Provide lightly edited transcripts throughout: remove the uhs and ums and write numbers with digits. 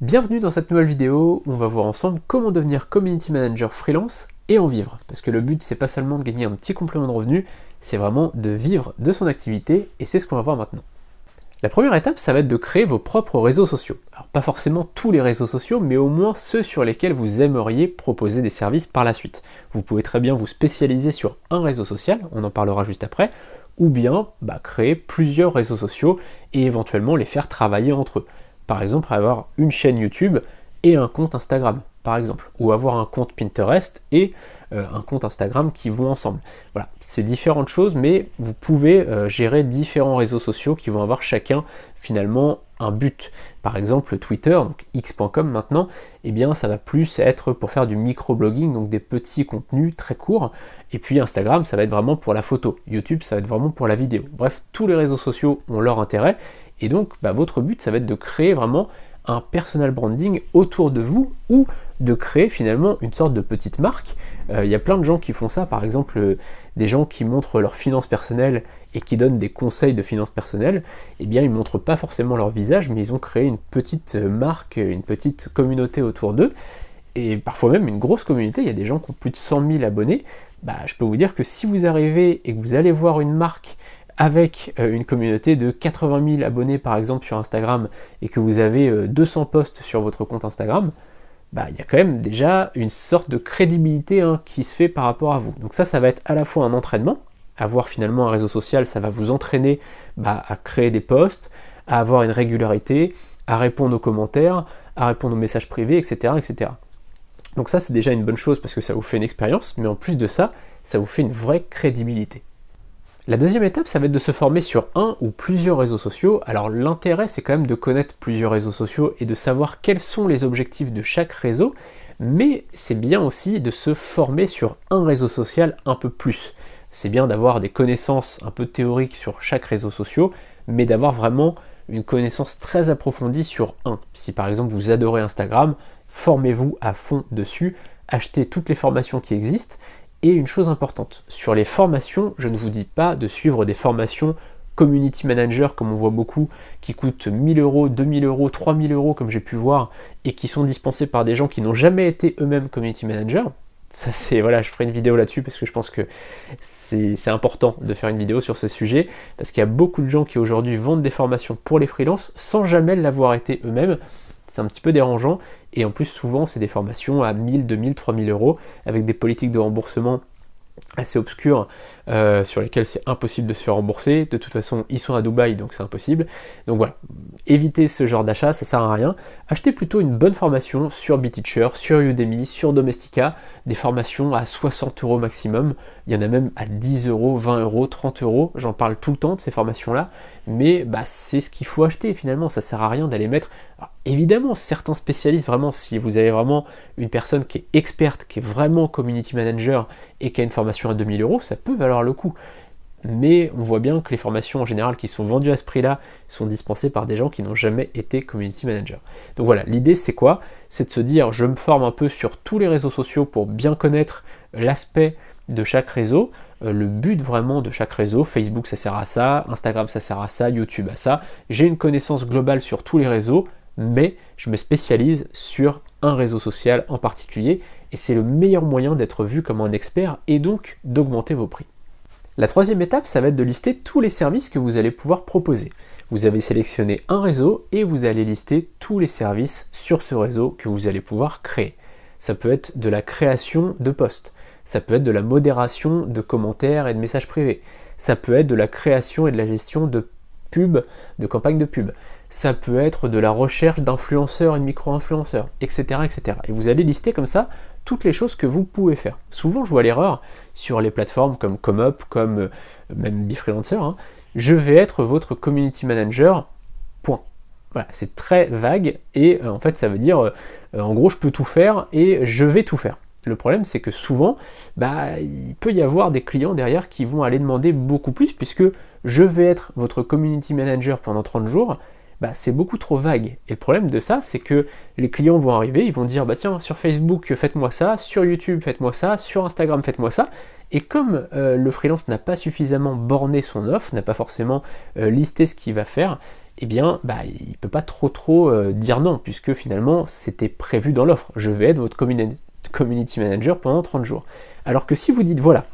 Bienvenue dans cette nouvelle vidéo où on va voir ensemble comment devenir community manager freelance et en vivre. Parce que le but c'est pas seulement de gagner un petit complément de revenu, c'est vraiment de vivre de son activité et c'est ce qu'on va voir maintenant. La première étape, ça va être de créer vos propres réseaux sociaux. Alors pas forcément tous les réseaux sociaux, mais au moins ceux sur lesquels vous aimeriez proposer des services par la suite. Vous pouvez très bien vous spécialiser sur un réseau social, on en parlera juste après, ou bien créer plusieurs réseaux sociaux et éventuellement les faire travailler entre eux. Par exemple, avoir une chaîne YouTube et un compte Instagram, par exemple, ou avoir un compte Pinterest et un compte Instagram qui vont ensemble. Voilà, c'est différentes choses, mais vous pouvez gérer différents réseaux sociaux qui vont avoir chacun finalement un but. Par exemple, Twitter, donc x.com maintenant, eh bien ça va plus être pour faire du microblogging, donc des petits contenus très courts, et puis Instagram, ça va être vraiment pour la photo. YouTube, ça va être vraiment pour la vidéo. Bref, tous les réseaux sociaux ont leur intérêt, et donc votre but, ça va être de créer vraiment un personal branding autour de vous, ou de créer finalement une sorte de petite marque. Il y a plein de gens qui font ça, par exemple des gens qui montrent leurs finances personnelles et qui donnent des conseils de finances personnelles, eh bien ils ne montrent pas forcément leur visage, mais ils ont créé une petite marque, une petite communauté autour d'eux, et parfois même une grosse communauté. Il y a des gens qui ont plus de 100 000 abonnés. Je peux vous dire que si vous arrivez et que vous allez voir une marque avec une communauté de 80 000 abonnés par exemple sur Instagram et que vous avez 200 posts sur votre compte Instagram, il y a quand même déjà une sorte de crédibilité qui se fait par rapport à vous. Donc ça va être à la fois un entraînement. Avoir finalement un réseau social, ça va vous entraîner à créer des posts, à avoir une régularité, à répondre aux commentaires, à répondre aux messages privés, etc. etc. Donc ça c'est déjà une bonne chose parce que ça vous fait une expérience, mais en plus de ça, ça vous fait une vraie crédibilité. La deuxième étape, ça va être de se former sur un ou plusieurs réseaux sociaux. Alors l'intérêt, c'est quand même de connaître plusieurs réseaux sociaux et de savoir quels sont les objectifs de chaque réseau, mais c'est bien aussi de se former sur un réseau social un peu plus. C'est bien d'avoir des connaissances un peu théoriques sur chaque réseau social, mais d'avoir vraiment une connaissance très approfondie sur un. Si par exemple vous adorez Instagram, formez-vous à fond dessus, achetez toutes les formations qui existent. Et une chose importante, sur les formations, je ne vous dis pas de suivre des formations community manager comme on voit beaucoup, qui coûtent 1000 euros, 2000 euros, 3000 euros comme j'ai pu voir, et qui sont dispensées par des gens qui n'ont jamais été eux-mêmes community manager. Ça c'est, je ferai une vidéo là-dessus parce que je pense que c'est important de faire une vidéo sur ce sujet, parce qu'il y a beaucoup de gens qui aujourd'hui vendent des formations pour les freelances sans jamais l'avoir été eux-mêmes. C'est un petit peu dérangeant, et en plus souvent c'est des formations à 1000, 2000, 3000 euros avec des politiques de remboursement assez obscures sur lesquelles c'est impossible de se faire rembourser. De toute façon ils sont à Dubaï donc c'est impossible. Donc voilà, évitez ce genre d'achat, ça sert à rien. Achetez plutôt une bonne formation sur BeTeacher, sur Udemy, sur Domestika, des formations à 60 euros maximum. Il y en a même à 10 euros, 20 euros, 30 euros. J'en parle tout le temps de ces formations-là, mais c'est ce qu'il faut acheter finalement. Ça sert à rien d'aller mettre. Alors, évidemment, certains spécialistes, vraiment, si vous avez vraiment une personne qui est experte, qui est vraiment community manager et qui a une formation à 2000 euros, ça peut valoir le coup. Mais on voit bien que les formations en général qui sont vendues à ce prix-là sont dispensées par des gens qui n'ont jamais été community manager. Donc voilà, l'idée c'est quoi? C'est de se dire, je me forme un peu sur tous les réseaux sociaux pour bien connaître l'aspect de chaque réseau, le but vraiment de chaque réseau. Facebook ça sert à ça, Instagram ça sert à ça, YouTube à ça. J'ai une connaissance globale sur tous les réseaux, mais je me spécialise sur un réseau social en particulier, et c'est le meilleur moyen d'être vu comme un expert et donc d'augmenter vos prix. La troisième étape, ça va être de lister tous les services que vous allez pouvoir proposer. Vous avez sélectionné un réseau et vous allez lister tous les services sur ce réseau que vous allez pouvoir créer. Ça peut être de la création de posts, ça peut être de la modération de commentaires et de messages privés, ça peut être de la création et de la gestion de pubs, de campagnes de pub, ça peut être de la recherche d'influenceurs et de micro-influenceurs, etc., etc. Et vous allez lister comme ça toutes les choses que vous pouvez faire. Souvent, je vois l'erreur sur les plateformes comme ComeUp, comme même BeFreelancer. Je vais être votre community manager, point. Voilà, c'est très vague et en fait, ça veut dire, en gros, je peux tout faire et je vais tout faire. Le problème, c'est que souvent, il peut y avoir des clients derrière qui vont aller demander beaucoup plus, puisque je vais être votre community manager pendant 30 jours, c'est beaucoup trop vague. Et le problème de ça, c'est que les clients vont arriver, ils vont dire, tiens, sur Facebook, faites-moi ça, sur YouTube, faites-moi ça, sur Instagram, faites-moi ça. Et comme le freelance n'a pas suffisamment borné son offre, n'a pas forcément listé ce qu'il va faire, eh bien, il ne peut pas trop dire non, puisque finalement, c'était prévu dans l'offre. Je vais être votre community manager pendant 30 jours. Alors que si vous dites, voilà,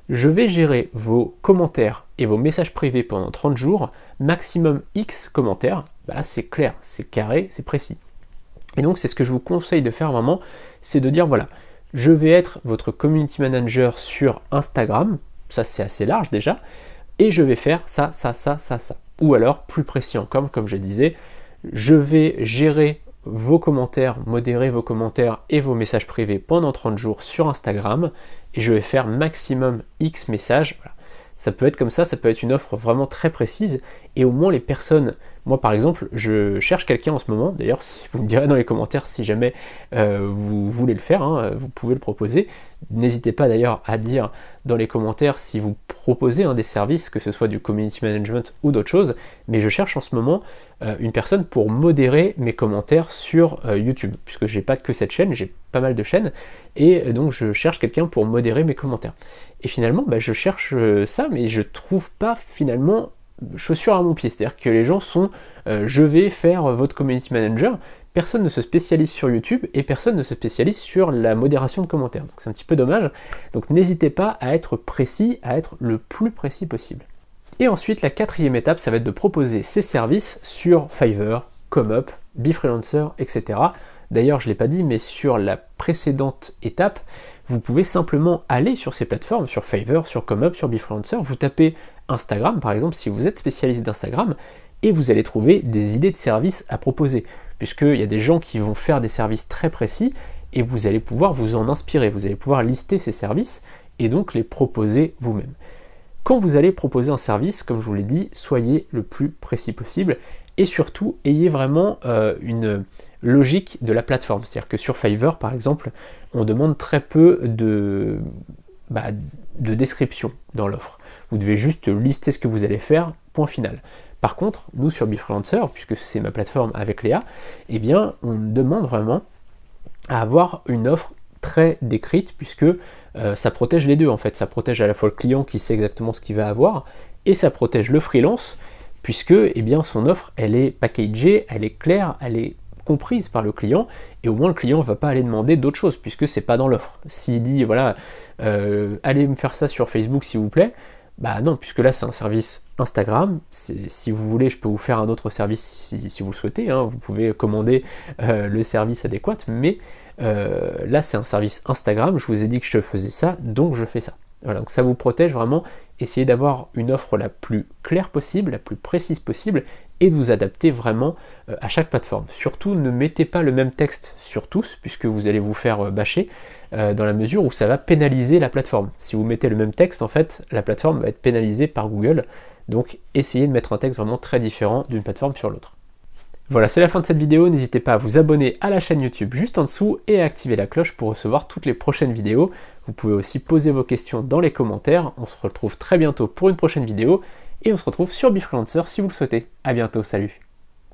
je vais gérer vos commentaires et vos messages privés pendant 30 jours, maximum X commentaires, là c'est clair, c'est carré, c'est précis. Et donc c'est ce que je vous conseille de faire vraiment, c'est de dire, voilà, je vais être votre community manager sur Instagram, ça c'est assez large déjà, et je vais faire ça. Ou alors, plus précis encore, comme je disais, je vais gérer vos commentaires, modérer vos commentaires et vos messages privés pendant 30 jours sur Instagram, et je vais faire maximum X messages. Voilà. Ça peut être comme ça peut être une offre vraiment très précise, et au moins les personnes, moi par exemple, je cherche quelqu'un en ce moment, d'ailleurs si vous me direz dans les commentaires si jamais vous voulez le faire, hein, vous pouvez le proposer. N'hésitez pas d'ailleurs à dire dans les commentaires si vous proposez des services, que ce soit du community management ou d'autres choses, mais je cherche en ce moment une personne pour modérer mes commentaires sur YouTube, puisque j'ai pas que cette chaîne, j'ai pas mal de chaînes, et donc je cherche quelqu'un pour modérer mes commentaires. Et finalement, je cherche ça, mais je trouve pas finalement chaussure à mon pied, c'est-à-dire que les gens sont je vais faire votre community manager, personne ne se spécialise sur YouTube et personne ne se spécialise sur la modération de commentaires. Donc c'est un petit peu dommage. Donc n'hésitez pas à être précis, à être le plus précis possible. Et ensuite, la quatrième étape, ça va être de proposer ces services sur Fiverr, ComeUp, BeFreelancer, etc. D'ailleurs, je ne l'ai pas dit, mais sur la précédente étape, vous pouvez simplement aller sur ces plateformes, sur Fiverr, sur ComeUp, sur BeFreelancer, vous tapez Instagram, par exemple, si vous êtes spécialiste d'Instagram, et vous allez trouver des idées de services à proposer, puisqu'il y a des gens qui vont faire des services très précis, et vous allez pouvoir vous en inspirer, vous allez pouvoir lister ces services, et donc les proposer vous-même. Quand vous allez proposer un service, comme je vous l'ai dit, soyez le plus précis possible, et surtout, ayez vraiment une logique de la plateforme. C'est-à-dire que sur Fiverr, par exemple, on demande très peu de description dans l'offre. Vous devez juste lister ce que vous allez faire, point final. Par contre, nous sur BeFreelancer, puisque c'est ma plateforme avec Léa, eh bien, on demande vraiment à avoir une offre très décrite, puisque ça protège les deux en fait. Ça protège à la fois le client qui sait exactement ce qu'il va avoir, et ça protège le freelance, puisque son offre, elle est packagée, elle est claire, elle est comprise par le client, et au moins le client ne va pas aller demander d'autres choses, puisque c'est pas dans l'offre. S'il dit, voilà, allez me faire ça sur Facebook s'il vous plaît, non, puisque là c'est un service Instagram, si vous voulez je peux vous faire un autre service si vous le souhaitez, hein, vous pouvez commander le service adéquat, mais là c'est un service Instagram, je vous ai dit que je faisais ça, donc je fais ça. Voilà, donc ça vous protège vraiment, essayez d'avoir une offre la plus claire possible, la plus précise possible, et de vous adapter vraiment à chaque plateforme. Surtout ne mettez pas le même texte sur tous, puisque vous allez vous faire bâcher, dans la mesure où ça va pénaliser la plateforme. Si vous mettez le même texte, en fait, la plateforme va être pénalisée par Google, donc essayez de mettre un texte vraiment très différent d'une plateforme sur l'autre. Voilà, c'est la fin de cette vidéo, n'hésitez pas à vous abonner à la chaîne YouTube juste en dessous et à activer la cloche pour recevoir toutes les prochaines vidéos. Vous pouvez aussi poser vos questions dans les commentaires, on se retrouve très bientôt pour une prochaine vidéo, et on se retrouve sur BeFreelancer si vous le souhaitez. A bientôt, salut!